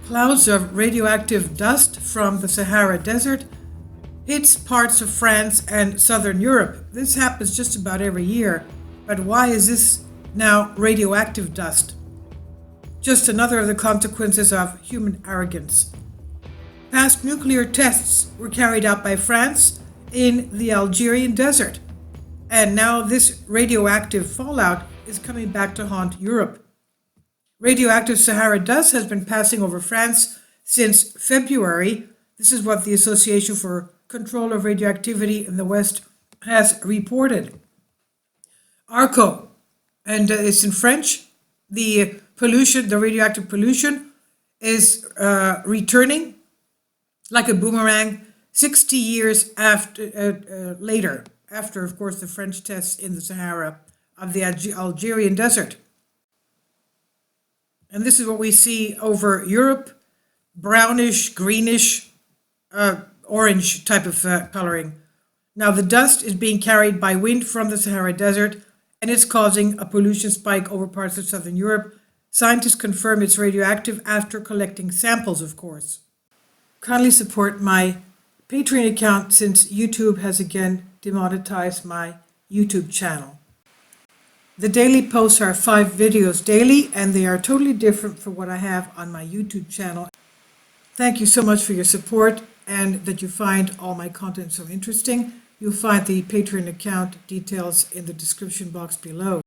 Clouds of radioactive dust from the Sahara Desert hits parts of France and southern Europe. This happens just about every year. But why is this now radioactive dust? Just another of the consequences of human arrogance. Past nuclear tests were carried out by France in the Algerian desert. And now this radioactive fallout is coming back to haunt Europe. Radioactive Sahara dust has been passing over France since February. This is what the Association for Control of Radioactivity in the West has reported. ARCO, and it's in French. The radioactive pollution is returning like a boomerang 60 years later, after, of course, the French tests in the Sahara of the Algerian desert. And this is what we see over Europe: brownish, greenish, orange type of coloring. Now, the dust is being carried by wind from the Sahara Desert, and it's causing a pollution spike over parts of southern Europe. Scientists confirm it's radioactive after collecting samples, of course. Kindly support my Patreon account since YouTube has again demonetized my YouTube channel. The daily posts are 5 videos daily, and they are totally different from what I have on my YouTube channel. Thank you so much for your support and that you find all my content so interesting. You'll find the Patreon account details in the description box below.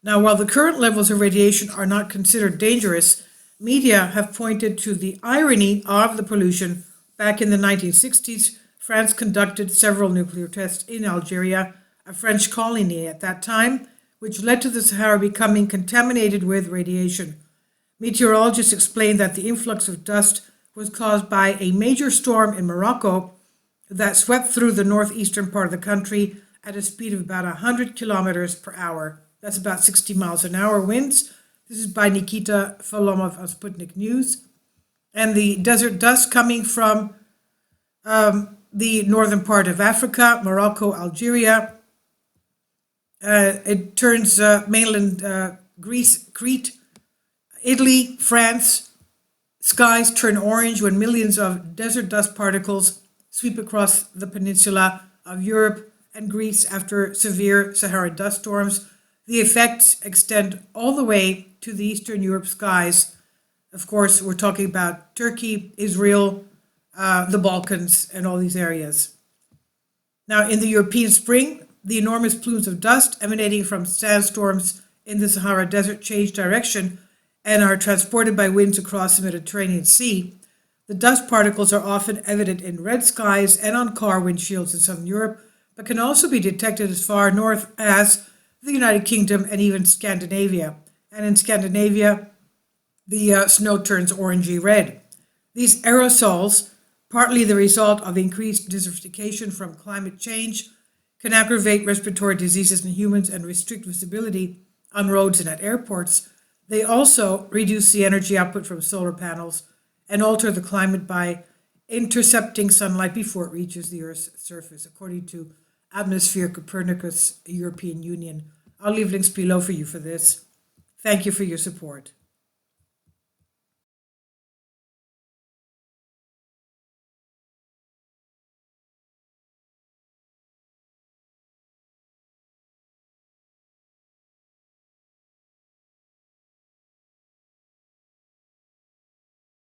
Now, while the current levels of radiation are not considered dangerous, media have pointed to the irony of the pollution. Back in the 1960s, France conducted several nuclear tests in Algeria, a French colony at that time, which led to the Sahara becoming contaminated with radiation. Meteorologists explained that the influx of dust was caused by a major storm in Morocco that swept through the northeastern part of the country at a speed of about 100 kilometers per hour. That's about 60 miles an hour winds. This is by Nikita Folomov of Sputnik News. And the desert dust coming from the northern part of Africa, Morocco, Algeria. It turns mainland Greece, Crete, Italy, France. Skies turn orange when millions of desert dust particles sweep across the peninsula of Europe and Greece after severe Sahara dust storms. The effects extend all the way to the Eastern Europe skies. Of course, we're talking about Turkey, Israel, the Balkans, and all these areas. Now, in the European spring, the enormous plumes of dust emanating from sandstorms in the Sahara Desert change direction and are transported by winds across the Mediterranean Sea. The dust particles are often evident in red skies and on car windshields in southern Europe, but can also be detected as far north as the United Kingdom and even Scandinavia. And in Scandinavia, the snow turns orangey red. These aerosols, partly the result of increased desertification from climate change, can aggravate respiratory diseases in humans and restrict visibility on roads and at airports. They also reduce the energy output from solar panels and alter the climate by intercepting sunlight before it reaches the Earth's surface, according to Atmosphere Copernacus, European Union. I'll leave links below for you for this. Thank you for your support.